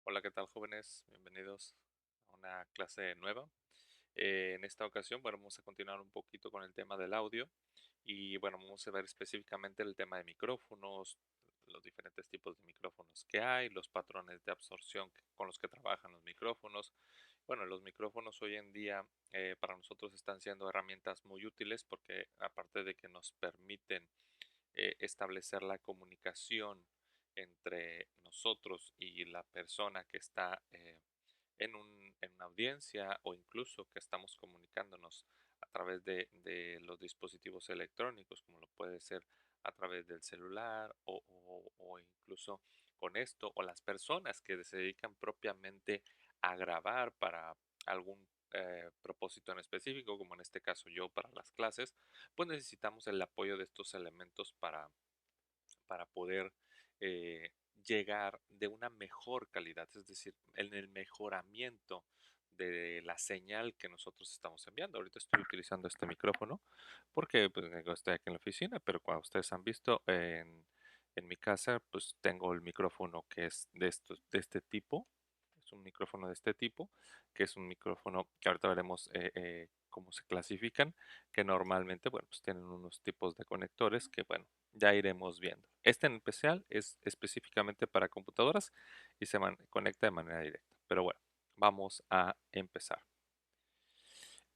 Hola, ¿qué tal, jóvenes? Bienvenidos a una clase nueva. En esta ocasión, bueno, vamos a continuar un poquito con el tema del audio y bueno, vamos a ver específicamente el tema de micrófonos, los diferentes tipos de micrófonos que hay, los patrones de absorción con los que trabajan los micrófonos. Bueno, los micrófonos hoy en día para nosotros están siendo herramientas muy útiles porque aparte de que nos permiten establecer la comunicación entre nosotros y la persona que está en una audiencia o incluso que estamos comunicándonos a través de los dispositivos electrónicos, como lo puede ser a través del celular o incluso con esto, o las personas que se dedican propiamente a grabar para algún propósito en específico, como en este caso yo para las clases, pues necesitamos el apoyo de estos elementos para poder llegar de una mejor calidad, es decir, en el mejoramiento de la señal que nosotros estamos enviando. Ahorita estoy utilizando este micrófono porque pues, estoy aquí en la oficina, pero cuando ustedes han visto en mi casa, pues tengo el micrófono que es de este tipo. Es un micrófono de este tipo, que es un micrófono que ahorita veremos cómo se clasifican, que normalmente, bueno, pues tienen unos tipos de conectores que, bueno, ya iremos viendo. Este en especial es específicamente para computadoras y conecta de manera directa. Pero bueno, vamos a empezar.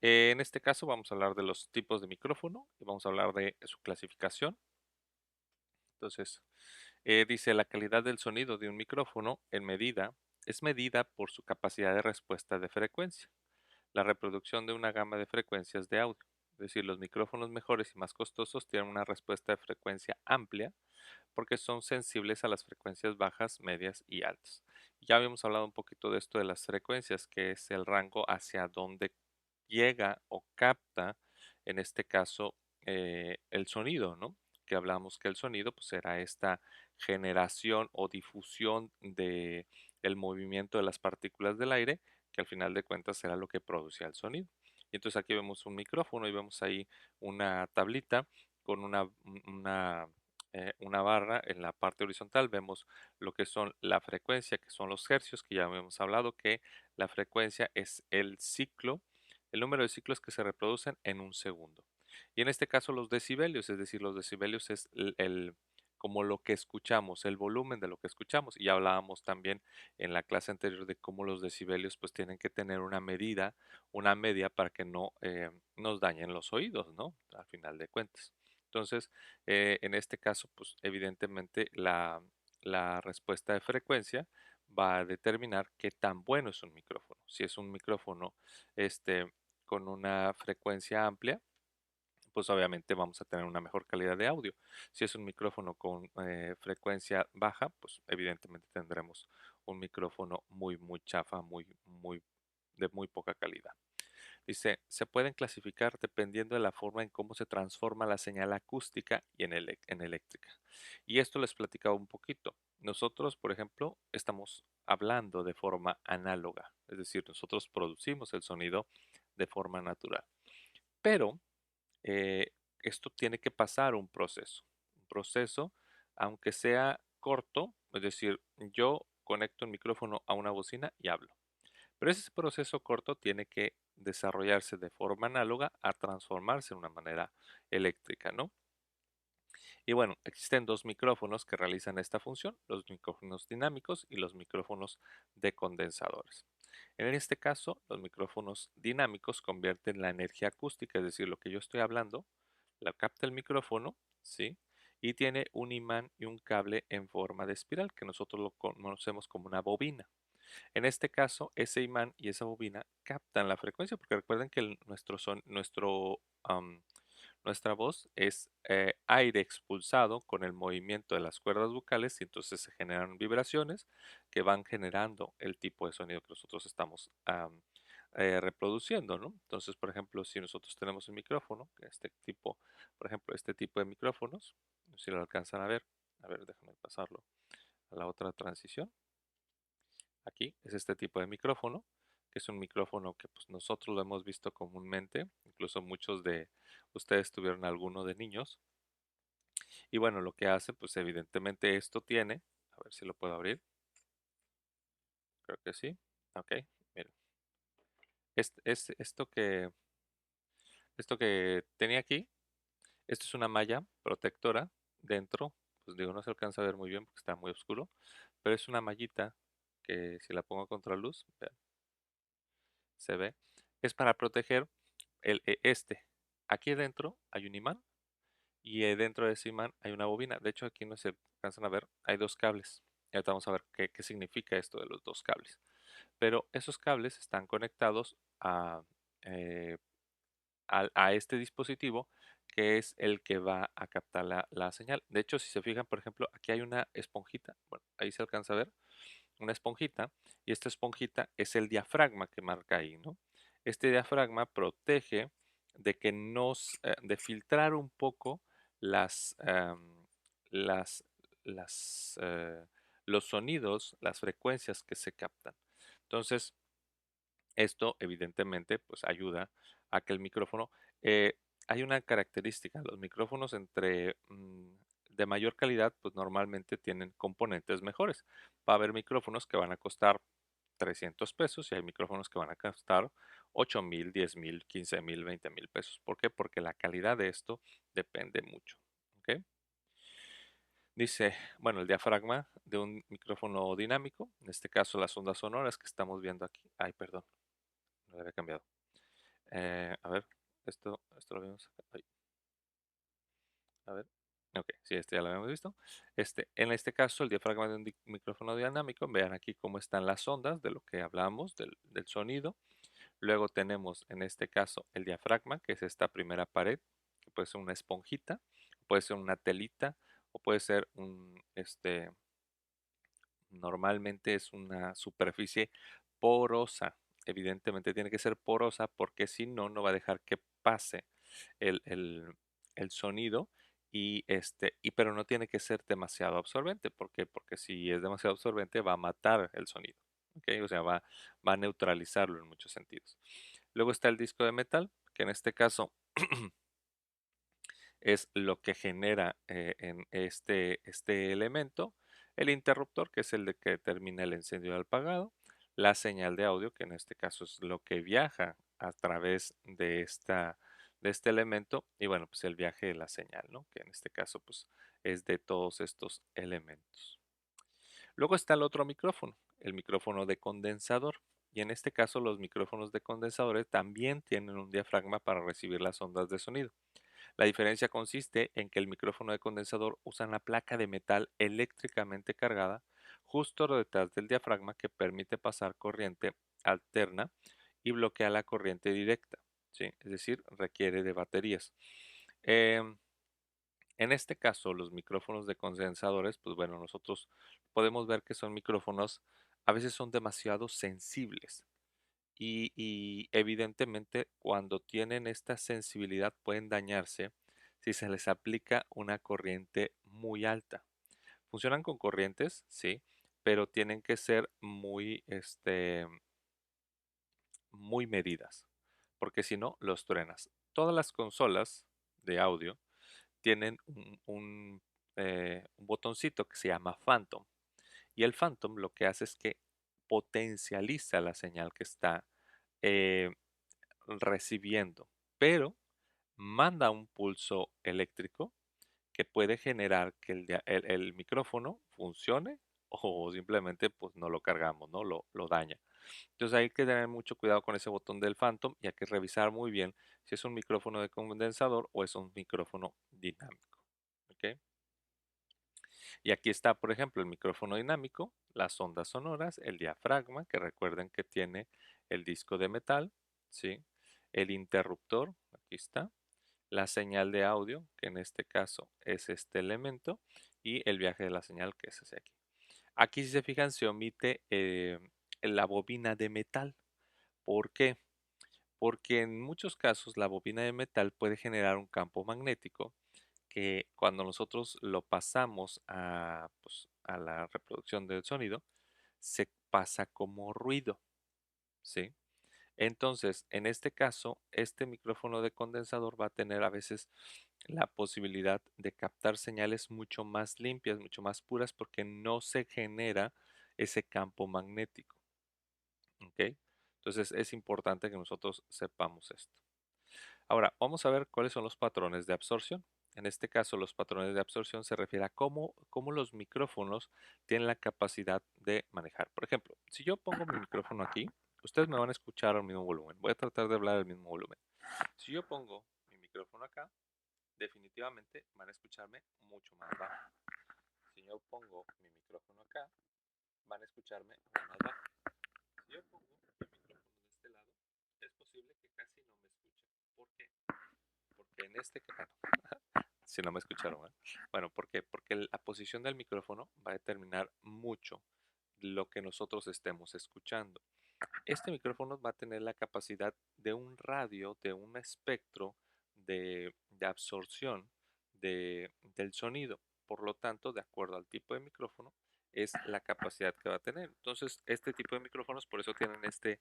En este caso vamos a hablar de los tipos de micrófono y vamos a hablar de su clasificación. Entonces, dice la calidad del sonido de un micrófono es medida por su capacidad de respuesta de frecuencia, la reproducción de una gama de frecuencias de audio. Es decir, los micrófonos mejores y más costosos tienen una respuesta de frecuencia amplia porque son sensibles a las frecuencias bajas, medias y altas. Ya habíamos hablado un poquito de esto de las frecuencias, que es el rango hacia donde llega o capta, en este caso, el sonido, ¿no? Que hablamos que el sonido pues era esta generación o difusión de el movimiento de las partículas del aire, que al final de cuentas era lo que producía el sonido. Y entonces aquí vemos un micrófono y vemos ahí una tablita con una barra en la parte horizontal. Vemos lo que son la frecuencia, que son los hercios, que ya habíamos hablado que la frecuencia es el ciclo, el número de ciclos que se reproducen en un segundo. Y en este caso los decibelios, es decir, los decibelios es como lo que escuchamos, el volumen de lo que escuchamos. Y ya hablábamos también en la clase anterior de cómo los decibelios pues tienen que tener una medida, una media para que no nos dañen los oídos, ¿no? Al final de cuentas. Entonces, en este caso, pues evidentemente la respuesta de frecuencia va a determinar qué tan bueno es un micrófono. Si es un micrófono con una frecuencia amplia, pues obviamente vamos a tener una mejor calidad de audio. Si es un micrófono con frecuencia baja, pues evidentemente tendremos un micrófono muy chafa, de muy poca calidad. Dice, se pueden clasificar dependiendo de la forma en cómo se transforma la señal acústica y en eléctrica. Y esto les platicaba un poquito. Nosotros, por ejemplo, estamos hablando de forma análoga, es decir, nosotros producimos el sonido de forma natural. Pero eh, esto tiene que pasar un proceso, aunque sea corto, es decir, yo conecto el micrófono a una bocina y hablo. Pero ese proceso corto tiene que desarrollarse de forma análoga a transformarse en una manera eléctrica, ¿no? Y bueno, existen dos micrófonos que realizan esta función, los micrófonos dinámicos y los micrófonos de condensadores. En este caso, los micrófonos dinámicos convierten la energía acústica, es decir, lo que yo estoy hablando, la capta el micrófono, ¿sí? Y tiene un imán y un cable en forma de espiral, que nosotros lo conocemos como una bobina. En este caso, ese imán y esa bobina captan la frecuencia, porque recuerden que nuestra voz es aire expulsado con el movimiento de las cuerdas vocales y entonces se generan vibraciones que van generando el tipo de sonido que nosotros estamos reproduciendo, ¿no? Entonces, por ejemplo, si nosotros tenemos un micrófono, por ejemplo, este tipo de micrófonos, no sé si lo alcanzan a ver, déjame pasarlo a la otra transición. Aquí es este tipo de micrófono, que es un micrófono que pues, nosotros lo hemos visto comúnmente, incluso muchos de ustedes tuvieron alguno de niños. Y bueno, lo que hace, pues evidentemente esto tiene, a ver si lo puedo abrir, creo que sí. Ok, miren. Esto que tenía aquí, esto es una malla protectora dentro, pues digo, no se alcanza a ver muy bien porque está muy oscuro, pero es una mallita que si la pongo a contraluz, vean, se ve, es para proteger este. Aquí dentro hay un imán y dentro de ese imán hay una bobina. De hecho, aquí no se alcanzan a ver, hay dos cables. Y ahorita vamos a ver qué significa esto de los dos cables. Pero esos cables están conectados eh, a este dispositivo que es el que va a captar la señal. De hecho, si se fijan, por ejemplo, aquí hay una esponjita. Bueno, ahí se alcanza a ver una esponjita y esta esponjita es el diafragma que marca ahí, ¿no? Este diafragma protege de que de filtrar un poco las, las, las, los sonidos, las frecuencias que se captan. Entonces, esto evidentemente pues ayuda a que el micrófono, eh, hay una característica, los micrófonos de mayor calidad pues normalmente tienen componentes mejores. Va a haber micrófonos que van a costar 300 pesos y hay micrófonos que van a costar 8,000, 10,000, 15,000, 20,000 pesos. ¿Por qué? Porque la calidad de esto depende mucho. ¿Ok? Dice, bueno, el diafragma de un micrófono dinámico, en este caso las ondas sonoras que estamos viendo aquí. Ay, perdón, lo había cambiado. A ver, esto lo vimos acá. Ay, a ver. Ok, sí, este ya lo habíamos visto. En este caso, el diafragma de un micrófono dinámico, vean aquí cómo están las ondas de lo que hablamos, del sonido. Luego tenemos, en este caso, el diafragma, que es esta primera pared, que puede ser una esponjita, puede ser una telita, o puede ser normalmente es una superficie porosa. Evidentemente tiene que ser porosa porque si no, no va a dejar que pase el, el- el sonido pero no tiene que ser demasiado absorbente. ¿Por qué? Porque si es demasiado absorbente va a matar el sonido. ¿Ok? O sea, va a neutralizarlo en muchos sentidos. Luego está el disco de metal, que en este caso es lo que genera en este elemento, el interruptor, que es el de que determina el encendido y el apagado, la señal de audio, que en este caso es lo que viaja a través de este elemento, y bueno, pues el viaje de la señal, ¿no? Que en este caso, pues es de todos estos elementos. Luego está el otro micrófono, el micrófono de condensador. Y en este caso los micrófonos de condensadores también tienen un diafragma para recibir las ondas de sonido. La diferencia consiste en que el micrófono de condensador usa una placa de metal eléctricamente cargada justo detrás del diafragma que permite pasar corriente alterna y bloquea la corriente directa, ¿sí? Es decir, requiere de baterías. Em, en este caso, los micrófonos de condensadores, pues bueno, nosotros podemos ver que son micrófonos, a veces son demasiado sensibles y evidentemente cuando tienen esta sensibilidad pueden dañarse si se les aplica una corriente muy alta. Funcionan con corrientes, sí, pero tienen que ser muy medidas, porque si no, los truenas. Todas las consolas de audio tienen un botoncito que se llama Phantom. Y el Phantom lo que hace es que potencializa la señal que está eh, recibiendo, pero manda un pulso eléctrico que puede generar que el micrófono funcione o simplemente pues no lo cargamos, ¿no? Lo daña. Entonces hay que tener mucho cuidado con ese botón del Phantom y hay que revisar muy bien si es un micrófono de condensador o es un micrófono dinámico. ¿Ok? Y aquí está, por ejemplo, el micrófono dinámico, las ondas sonoras, el diafragma, que recuerden que tiene el disco de metal, ¿sí? El interruptor, aquí está, la señal de audio, que en este caso es este elemento, y el viaje de la señal, que es ese aquí. Aquí, si se fijan, se omite la bobina de metal. ¿Por qué? Porque en muchos casos la bobina de metal puede generar un campo magnético que cuando nosotros lo pasamos pues, a la reproducción del sonido, se pasa como ruido, ¿sí? Entonces, en este caso, este micrófono de condensador va a tener a veces la posibilidad de captar señales mucho más limpias, mucho más puras, porque no se genera ese campo magnético. ¿ok? Entonces es importante que nosotros sepamos esto. Ahora, vamos a ver cuáles son los patrones de absorción. En este caso, los patrones de absorción se refiere a cómo los micrófonos tienen la capacidad de manejar. Por ejemplo, si yo pongo mi micrófono aquí, ustedes me van a escuchar al mismo volumen. Voy a tratar de hablar al mismo volumen. Si yo pongo mi micrófono acá, definitivamente van a escucharme mucho más bajo. Si yo pongo mi micrófono acá, van a escucharme más bajo. Si yo pongo mi micrófono de este lado, es posible que casi no me escuchen. ¿Por qué? Porque en este caso, si no me escucharon, ¿eh? Bueno, ¿por qué? Porque la posición del micrófono va a determinar mucho lo que nosotros estemos escuchando. Este micrófono va a tener la capacidad de un radio, de un espectro de absorción del sonido. Por lo tanto, de acuerdo al tipo de micrófono, es la capacidad que va a tener. Entonces, este tipo de micrófonos por eso tienen este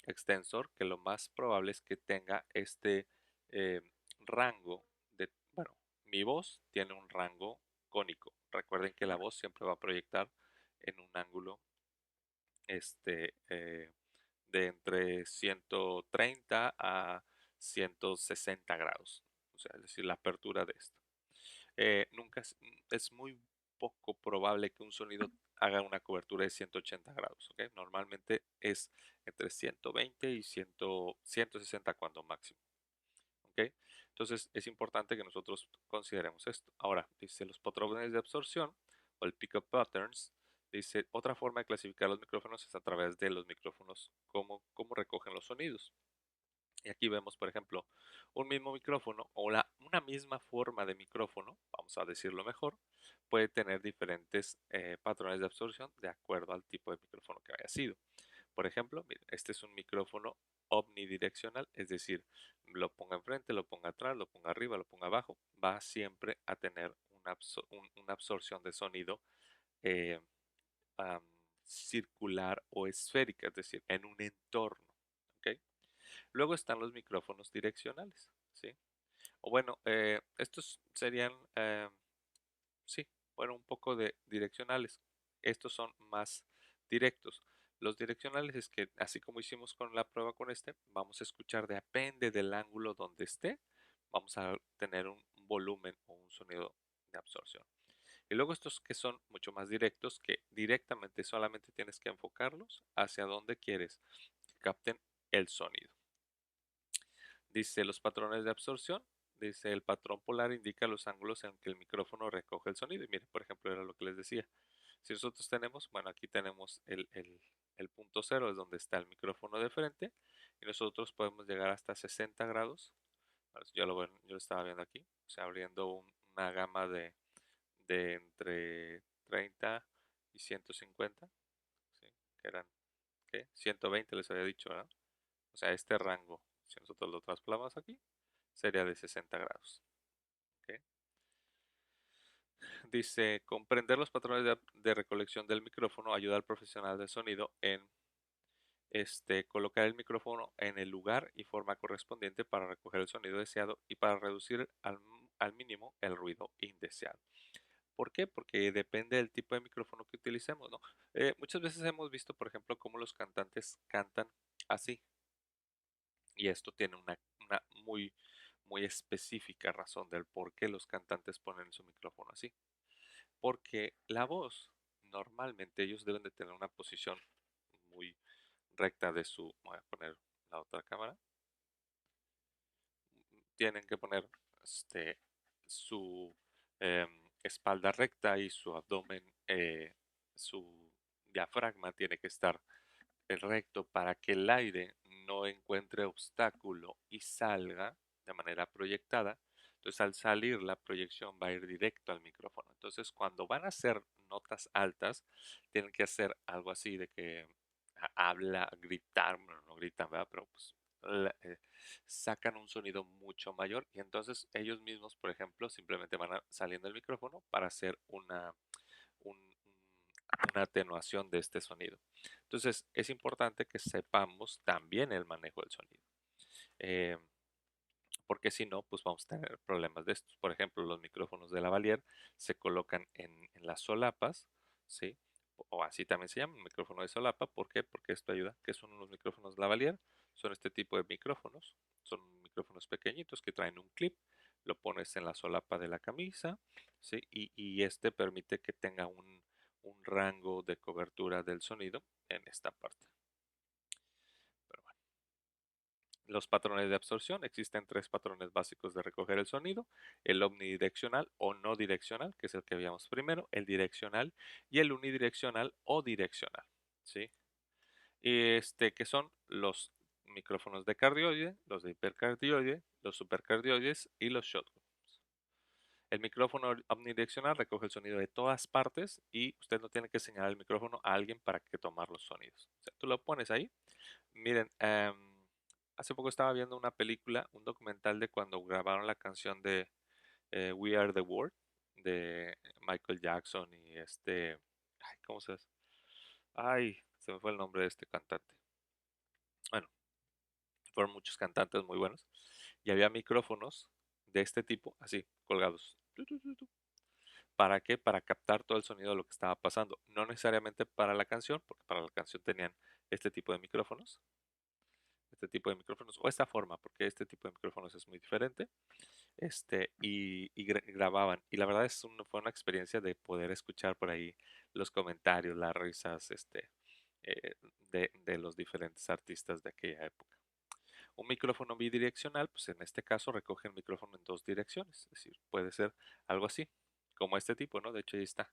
extensor, que lo más probable es que tenga este eh, rango de, bueno, mi voz tiene un rango cónico. Recuerden que la voz siempre va a proyectar en un ángulo este, de entre 130 a 160 grados, o sea, es decir, la apertura de esto. Nunca es muy poco probable que un sonido haga una cobertura de 180 grados, ¿ok? Normalmente es entre 120 y 100, 160 cuando máximo, ¿ok? Entonces es importante que nosotros consideremos esto. Ahora, dice los patrones de absorción o el pickup patterns. Dice, otra forma de clasificar los micrófonos es a través de los micrófonos, cómo recogen los sonidos. Y aquí vemos, por ejemplo, un mismo micrófono o una misma forma de micrófono, vamos a decirlo mejor, puede tener diferentes patrones de absorción de acuerdo al tipo de micrófono que haya sido. Por ejemplo, miren, este es un micrófono omnidireccional, es decir, lo ponga enfrente, lo ponga atrás, lo ponga arriba, lo ponga abajo, va siempre a tener una absorción de sonido eh, am, circular o esférica, es decir, en un entorno. ¿Ok? Luego están los micrófonos direccionales, ¿sí? O bueno, estos serían, sí, bueno, un poco de direccionales. Estos son más directos. Los direccionales es que, así como hicimos con la prueba con este, vamos a escuchar, depende del ángulo donde esté, vamos a tener un volumen o un sonido de absorción. Y luego estos que son mucho más directos, que directamente solamente tienes que enfocarlos hacia donde quieres que capten el sonido. Dice los patrones de absorción. Dice el patrón polar indica los ángulos en que el micrófono recoge el sonido. Y miren, por ejemplo, era lo que les decía. Si nosotros tenemos, bueno, aquí tenemos el punto cero, es donde está el micrófono de frente. Y nosotros podemos llegar hasta 60 grados. Bueno, yo lo estaba viendo aquí. O sea, abriendo una gama de entre 30 y 150. ¿Sí? Que eran, ¿qué? 120 les había dicho, ¿verdad? O sea, este rango, si nosotros lo trasladamos aquí, sería de 60 grados. ¿Ok? Dice, comprender los patrones de recolección del micrófono ayuda al profesional de sonido en colocar el micrófono en el lugar y forma correspondiente para recoger el sonido deseado y para reducir al mínimo el ruido indeseado. ¿Por qué? Porque depende del tipo de micrófono que utilicemos, ¿no? Muchas veces hemos visto, por ejemplo, cómo los cantantes cantan así, y esto tiene una muy específica razón del por qué los cantantes ponen su micrófono así. Porque la voz, normalmente ellos deben de tener una posición muy recta de su... Voy a poner la otra cámara. Tienen que poner este, su espalda recta y su abdomen, su diafragma tiene que estar recto para que el aire no encuentre obstáculo y salga de manera proyectada. Entonces al salir la proyección va a ir directo al micrófono. Entonces cuando van a hacer notas altas, tienen que hacer algo así de que habla, gritar, bueno, no gritan, ¿verdad? Pero pues sacan un sonido mucho mayor y entonces ellos mismos, por ejemplo, simplemente van saliendo del micrófono para hacer una atenuación de este sonido. Entonces, es importante que sepamos también el manejo del sonido, eh, porque si no, pues vamos a tener problemas de estos. Por ejemplo, los micrófonos de lavalier se colocan en las solapas, ¿sí? o así también se llama, micrófono de solapa. ¿Por qué? Porque esto ayuda. ¿Qué son los micrófonos lavalier? Son este tipo de micrófonos. Son micrófonos pequeñitos que traen un clip, lo pones en la solapa de la camisa, ¿sí? Y este permite que tenga un rango de cobertura del sonido en esta parte. Pero bueno. Los patrones de absorción. Existen tres patrones básicos de recoger el sonido: el omnidireccional o no direccional, que es el que veíamos primero, el direccional y el unidireccional o direccional, ¿sí? Que son los micrófonos de cardioide, los de hipercardioide, los supercardioides y los shotgun. El micrófono omnidireccional recoge el sonido de todas partes y usted no tiene que señalar el micrófono a alguien para que tomar los sonidos. O sea, tú lo pones ahí. Miren, hace poco estaba viendo una película, un documental de cuando grabaron la canción de We Are the World de Michael Jackson y ay, ¿cómo se hace? Ay, se me fue el nombre de este cantante. Bueno, fueron muchos cantantes muy buenos y había micrófonos de este tipo, así, colgados. Tu, tu, tu, tu. ¿Para qué? Para captar todo el sonido de lo que estaba pasando. No necesariamente para la canción, porque para la canción tenían este tipo de micrófonos, o esta forma, porque este tipo de micrófonos es muy diferente, y grababan. Y la verdad fue una experiencia de poder escuchar por ahí los comentarios, las risas, eh, de los diferentes artistas de aquella época. Un micrófono bidireccional, pues en este caso recoge el micrófono en dos direcciones, es decir, puede ser algo así, como este tipo, ¿no? De hecho ahí está,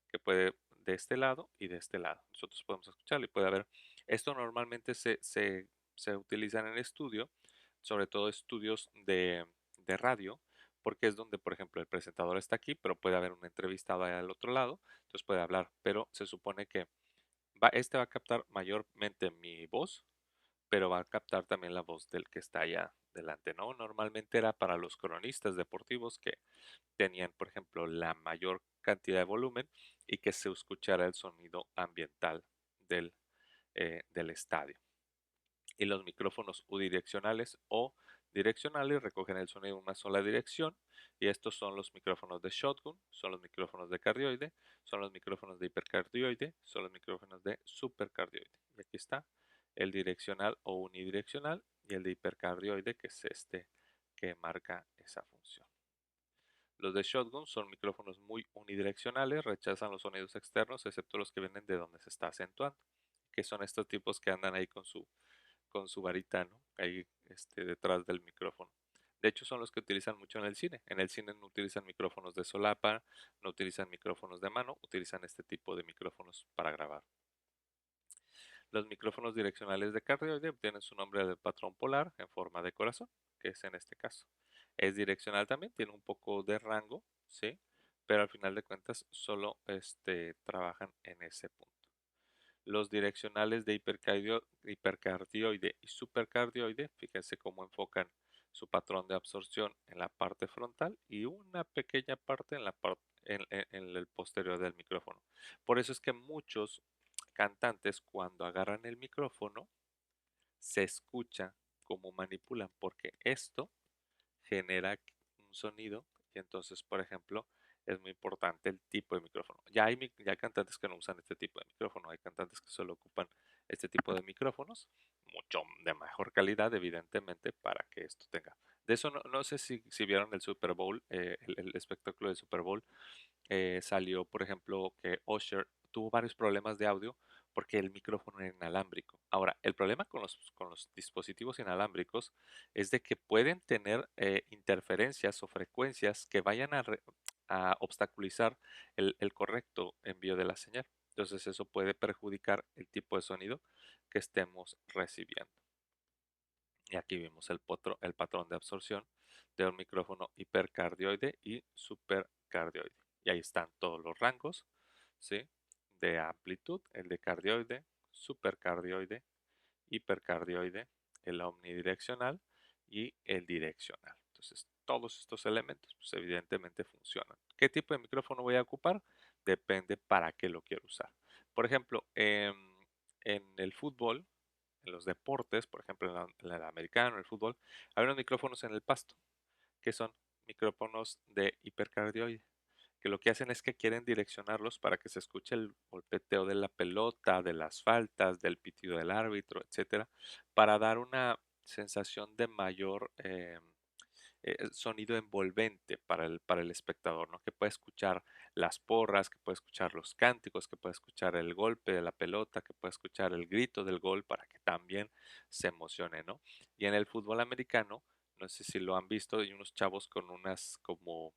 que puede de este lado y de este lado. Nosotros podemos escucharlo y puede haber. Esto normalmente se utiliza en el estudio, sobre todo estudios de radio, porque es donde, por ejemplo, el presentador está aquí, pero puede haber un entrevistado allá al otro lado, entonces puede hablar, pero se supone que va a captar mayormente mi voz, pero va a captar también la voz del que está allá delante, ¿no? Normalmente era para los cronistas deportivos que tenían, por ejemplo, la mayor cantidad de volumen y que se escuchara el sonido ambiental del estadio. Y los micrófonos unidireccionales o direccionales recogen el sonido en una sola dirección, y estos son los micrófonos de shotgun, son los micrófonos de cardioide, son los micrófonos de hipercardioide, son los micrófonos de supercardioide. Y aquí está el direccional o unidireccional y el de hipercardioide, que es este que marca esa función. Los de shotgun son micrófonos muy unidireccionales, rechazan los sonidos externos excepto los que vienen de donde se está acentuando, que son estos tipos que andan ahí con su varita, ¿no? Ahí detrás del micrófono. De hecho, son los que utilizan mucho en el cine. En el cine no utilizan micrófonos de solapa, no utilizan micrófonos de mano, utilizan este tipo de micrófonos para grabar. Los micrófonos direccionales de cardioide obtienen su nombre del patrón polar en forma de corazón, que es en este caso. Es direccional también, tiene un poco de rango, ¿sí? Pero al final de cuentas solo trabajan en ese punto. Los direccionales de hipercardioide y supercardioide, fíjense cómo enfocan su patrón de absorción en la parte frontal y una pequeña parte en el posterior del micrófono. Por eso es que muchos cantantes, cuando agarran el micrófono, se escucha cómo manipulan, porque esto genera un sonido, y entonces, por ejemplo, es muy importante el tipo de micrófono. Ya hay cantantes que no usan este tipo de micrófono, hay cantantes que solo ocupan este tipo de micrófonos, mucho de mejor calidad, evidentemente, para que esto tenga. De eso no sé si vieron el Super Bowl, el espectáculo del Super Bowl. Salió, por ejemplo, que Usher tuvo varios problemas de audio porque el micrófono era inalámbrico. Ahora, el problema con los dispositivos inalámbricos es de que pueden tener interferencias o frecuencias que vayan a obstaculizar el correcto envío de la señal. Entonces eso puede perjudicar el tipo de sonido que estemos recibiendo. Y aquí vimos el patrón de absorción de un micrófono hipercardioide y supercardioide. Y ahí están todos los rangos, ¿sí? De amplitud, el de cardioide, supercardioide, hipercardioide, el omnidireccional y el direccional. Entonces, todos estos elementos, pues evidentemente funcionan. ¿Qué tipo de micrófono voy a ocupar? Depende para qué lo quiero usar. Por ejemplo, en el fútbol, en los deportes, por ejemplo en el americano, en el fútbol, hay unos micrófonos en el pasto, que son micrófonos de hipercardioide. que lo que hacen es que quieren direccionarlos para que se escuche el golpeteo de la pelota, de las faltas, del pitido del árbitro, etcétera, para dar una sensación de mayor sonido envolvente para el espectador, ¿no? Que pueda escuchar las porras, que pueda escuchar los cánticos, que pueda escuchar el golpe de la pelota, que pueda escuchar el grito del gol para que también se emocione, ¿no? Y en el fútbol americano, no sé si lo han visto, hay unos chavos con unas como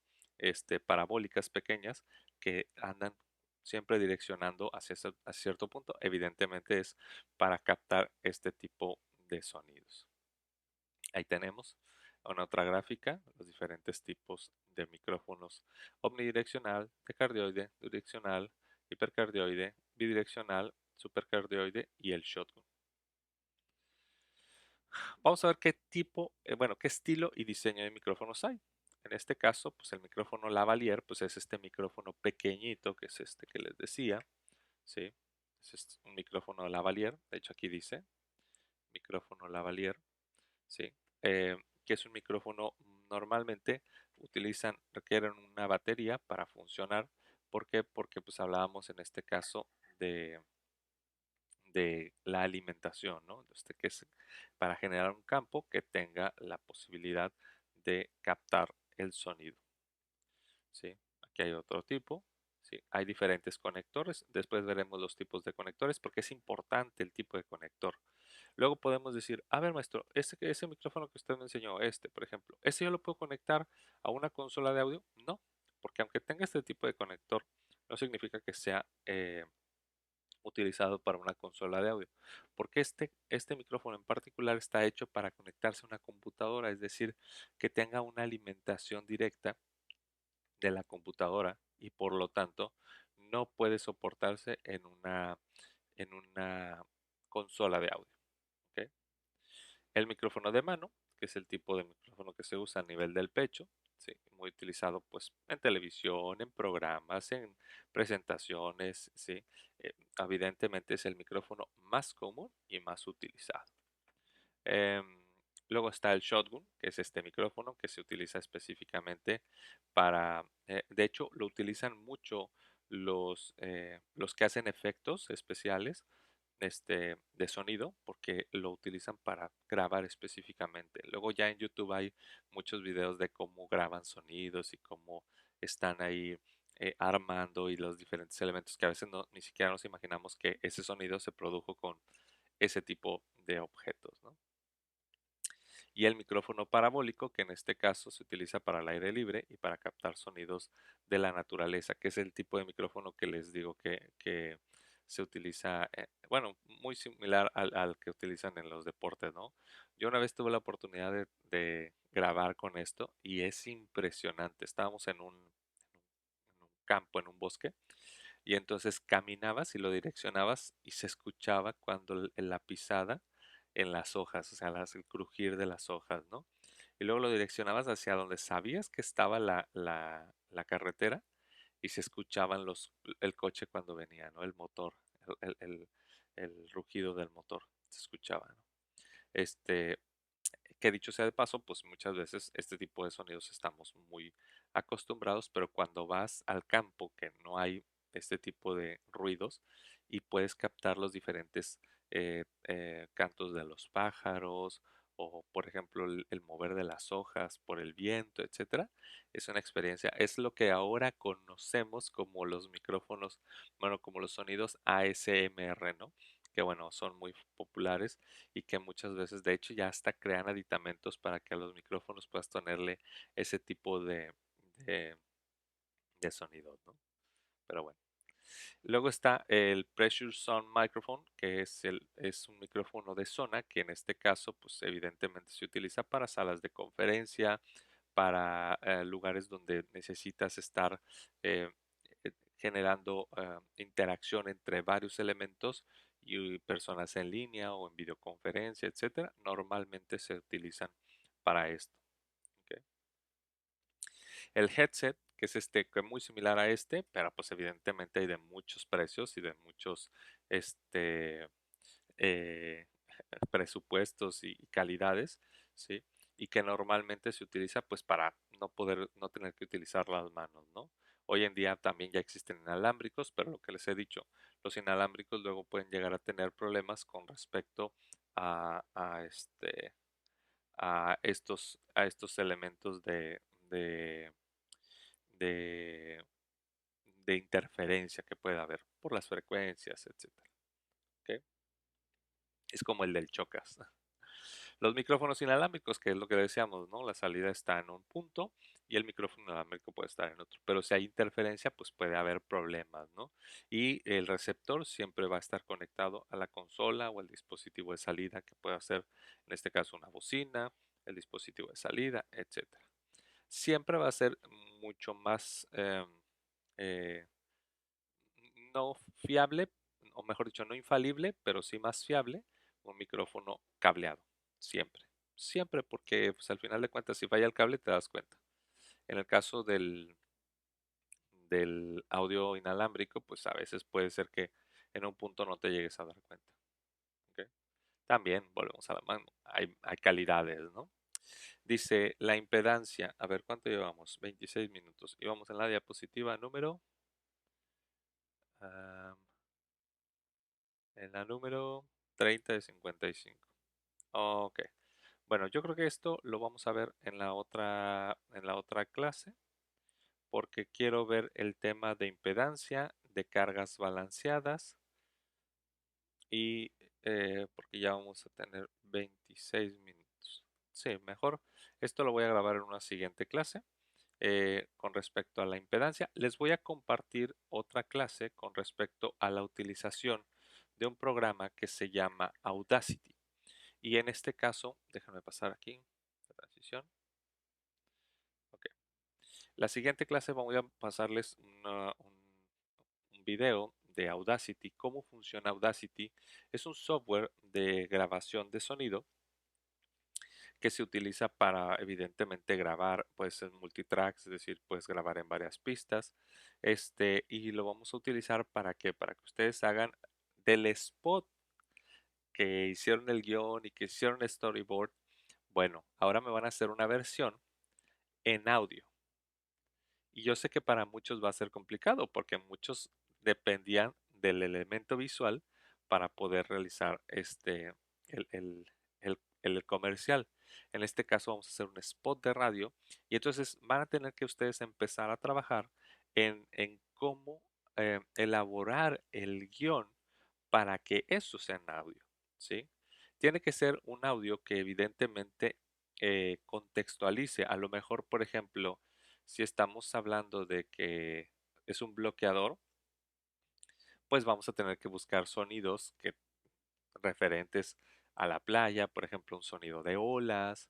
parabólicas pequeñas que andan siempre direccionando a cierto punto. Evidentemente es para captar este tipo de sonidos. Ahí tenemos una otra gráfica, los diferentes tipos de micrófonos omnidireccional, decardioide, direccional, hipercardioide, bidireccional, supercardioide y el shotgun. Vamos a ver qué tipo, bueno, qué estilo y diseño de micrófonos hay. En este caso, pues el micrófono lavalier, pues es este micrófono pequeñito, que es este que les decía, ¿sí? Es un micrófono lavalier, de hecho aquí dice micrófono lavalier, ¿sí? Que es un micrófono normalmente requieren una batería para funcionar. ¿Por qué? Porque pues hablábamos en este caso de, de la alimentación, ¿no? Que es para generar un campo que tenga la posibilidad de captar el sonido, ¿sí? Aquí hay otro tipo, ¿sí? Hay diferentes conectores. Después veremos los tipos de conectores porque es importante el tipo de conector. Luego podemos decir, a ver, maestro, ese micrófono que usted me enseñó, por ejemplo, ¿ese yo lo puedo conectar a una consola de audio? No, porque aunque tenga este tipo de conector, no significa que sea utilizado para una consola de audio, porque este micrófono en particular está hecho para conectarse a una computadora, es decir, que tenga una alimentación directa de la computadora y por lo tanto no puede soportarse en una consola de audio. ¿Ok? El micrófono de mano, que es el tipo de micrófono que se usa a nivel del pecho, sí, muy utilizado pues en televisión, en programas, en presentaciones, sí. Evidentemente es el micrófono más común y más utilizado. Em, Luego está el shotgun, que es este micrófono que se utiliza específicamente de hecho, lo utilizan mucho los que hacen efectos especiales de sonido, porque lo utilizan para grabar específicamente. Luego ya en YouTube hay muchos videos de cómo graban sonidos y cómo están ahí armando y los diferentes elementos que a veces ni siquiera nos imaginamos que ese sonido se produjo con ese tipo de objetos, ¿no? Y el micrófono parabólico, que en este caso se utiliza para el aire libre y para captar sonidos de la naturaleza, que es el tipo de micrófono que les digo que se utiliza, bueno, muy similar al que utilizan en los deportes, ¿no? Yo una vez tuve la oportunidad de grabar con esto y es impresionante. Estábamos en un campo, en un bosque, y entonces caminabas y lo direccionabas y se escuchaba cuando la pisada en las hojas, o sea, el crujir de las hojas, ¿no? Y luego lo direccionabas hacia donde sabías que estaba la carretera y se escuchaban el coche cuando venía, ¿no? El motor, el, el- el- el rugido del motor se escuchaba, ¿no? Este, que dicho sea de paso, pues muchas veces este tipo de sonidos estamos muy acostumbrados, pero cuando vas al campo que no hay este tipo de ruidos y puedes captar los diferentes cantos de los pájaros o por ejemplo el mover de las hojas por el viento, etcétera, es una experiencia. Es lo que ahora conocemos como los micrófonos, bueno, como los sonidos ASMR, ¿no? Que bueno, son muy populares y que muchas veces de hecho ya hasta crean aditamentos para que a los micrófonos puedas ponerle ese tipo de, de sonidos, ¿no? Pero bueno. Luego está el Pressure Sound Microphone, que es un micrófono de zona que en este caso, pues evidentemente se utiliza para salas de conferencia, para lugares donde necesitas estar eh, generando interacción entre varios elementos y personas en línea o en videoconferencia, etcétera. Normalmente se utilizan para esto. ¿Ok? El headset, que es que es muy similar a pero pues evidentemente hay de muchos precios y de muchos este, eh, presupuestos y calidades, ¿sí? Y que normalmente se utiliza pues para no tener que utilizar las manos, ¿no? Hoy en día también ya existen inalámbricos, pero lo que les he dicho, los inalámbricos luego pueden llegar a tener problemas con respecto a a estos elementos de, de interferencia que puede haber por las frecuencias, etcétera. ¿Ok? Es como el del Chocas. Los micrófonos inalámbricos, que es lo que decíamos, ¿no? La salida está en un punto y el micrófono inalámbrico puede estar en otro. Pero si hay interferencia, pues puede haber problemas, ¿no? Y el receptor siempre va a estar conectado a la consola o al dispositivo de salida, que puede ser, en este caso, una bocina, el dispositivo de salida, etcétera. Siempre va a ser mucho más, eh, no fiable, o mejor dicho, no infalible, pero sí más fiable, un micrófono cableado. Siempre. Siempre, porque pues, al final de cuentas, si falla el cable, te das cuenta. En el caso del audio inalámbrico, pues a veces puede ser que en un punto no te llegues a dar cuenta. ¿Ok? También, volvemos a la mano, hay calidades, ¿no? Dice la impedancia. A ver, ¿cuánto llevamos? 26 minutos. Y vamos en la diapositiva número. ah, en la número 30 de 55. Ok. Bueno, yo creo que esto lo vamos a ver en la otra clase, porque quiero ver el tema de impedancia, de cargas balanceadas y porque ya vamos a tener 26 minutos. Sí, mejor. Esto lo voy a grabar en una siguiente clase con respecto a la impedancia. Les voy a compartir otra clase con respecto a la utilización de un programa que se llama Audacity. Y en este caso, déjenme pasar aquí la transición. Ok. La siguiente clase voy a pasarles un video de Audacity, cómo funciona Audacity. Es un software de grabación de sonido que se utiliza para evidentemente grabar, pues en multitracks, es decir, puedes grabar en varias pistas. Y lo vamos a utilizar para que ustedes hagan del spot que hicieron el guión y que hicieron el storyboard. Bueno, ahora me van a hacer una versión en audio. Y yo sé que para muchos va a ser complicado porque muchos dependían del elemento visual para poder realizar el, el- el comercial. En este caso vamos a hacer un spot de radio y entonces van a tener que ustedes empezar a trabajar en cómo elaborar el guión para que eso sea en audio, ¿sí? Tiene que ser un audio que evidentemente contextualice. A lo mejor, por ejemplo, si estamos hablando de que es un bloqueador, pues vamos a tener que buscar sonidos que referentes a la playa, por ejemplo, un sonido de olas,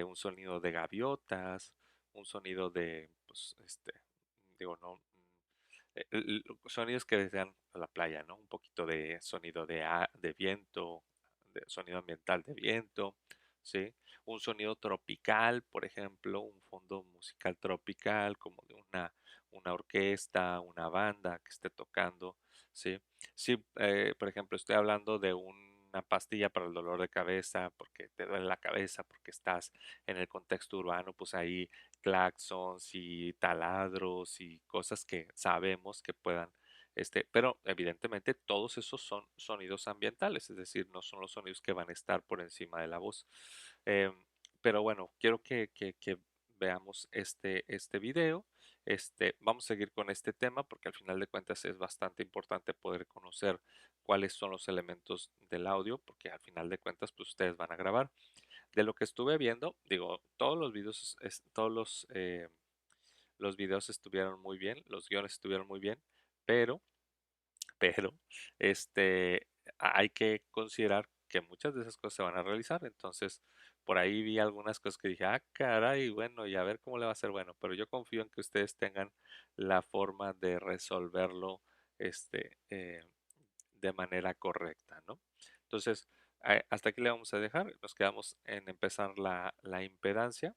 un sonido de gaviotas, un sonido de, pues, digo, no, sonidos que sean a la playa, ¿no? Un poquito de sonido de viento, de sonido ambiental de viento, ¿sí? Un sonido tropical, por ejemplo, un fondo musical tropical, como de una orquesta, una banda que esté tocando, ¿sí? Si, por ejemplo, estoy hablando de una pastilla para el dolor de cabeza, porque te duele la cabeza, porque estás en el contexto urbano, pues ahí claxons y taladros y cosas que sabemos que puedan, pero evidentemente todos esos son sonidos ambientales, es decir, no son los sonidos que van a estar por encima de la voz. Em, pero bueno, quiero que veamos este video. Vamos a seguir con este tema porque al final de cuentas es bastante importante poder conocer cuáles son los elementos del audio, porque al final de cuentas pues ustedes van a grabar. De lo que estuve viendo, digo, todos los videos, todos los videos estuvieron muy bien, los guiones estuvieron muy bien, pero, pero, hay que considerar que muchas de esas cosas se van a realizar. Entonces, por ahí vi algunas cosas que dije, ah, caray, bueno, y a ver cómo le va a ser bueno, pero yo confío en que ustedes tengan la forma de resolverlo, de manera correcta, ¿no? Entonces, hasta aquí le vamos a dejar. Nos quedamos en empezar la impedancia.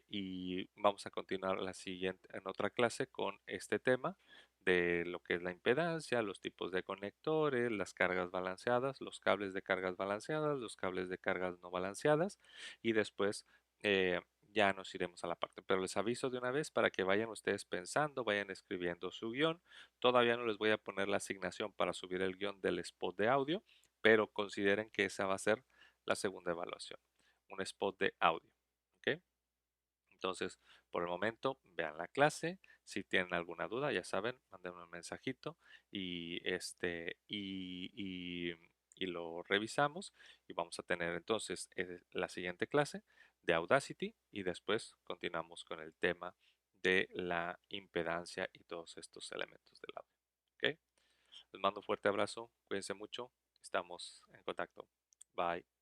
Y vamos a continuar la siguiente en otra clase con este tema de lo que es la impedancia, los tipos de conectores, las cargas balanceadas, los cables de cargas balanceadas, los cables de cargas no balanceadas y después ya nos iremos a la parte. Pero les aviso de una vez para que vayan ustedes pensando, vayan escribiendo su guión. Todavía no les voy a poner la asignación para subir el guión del spot de audio, pero consideren que esa va a ser la segunda evaluación, un spot de audio. ¿Ok? Entonces, por el momento, vean la clase. Si tienen alguna duda, ya saben, mándenme un mensajito y lo revisamos. Y vamos a tener entonces la siguiente clase de Audacity y después continuamos con el tema de la impedancia y todos estos elementos del audio. ¿Ok? Les mando un fuerte abrazo, cuídense mucho, estamos en contacto. Bye.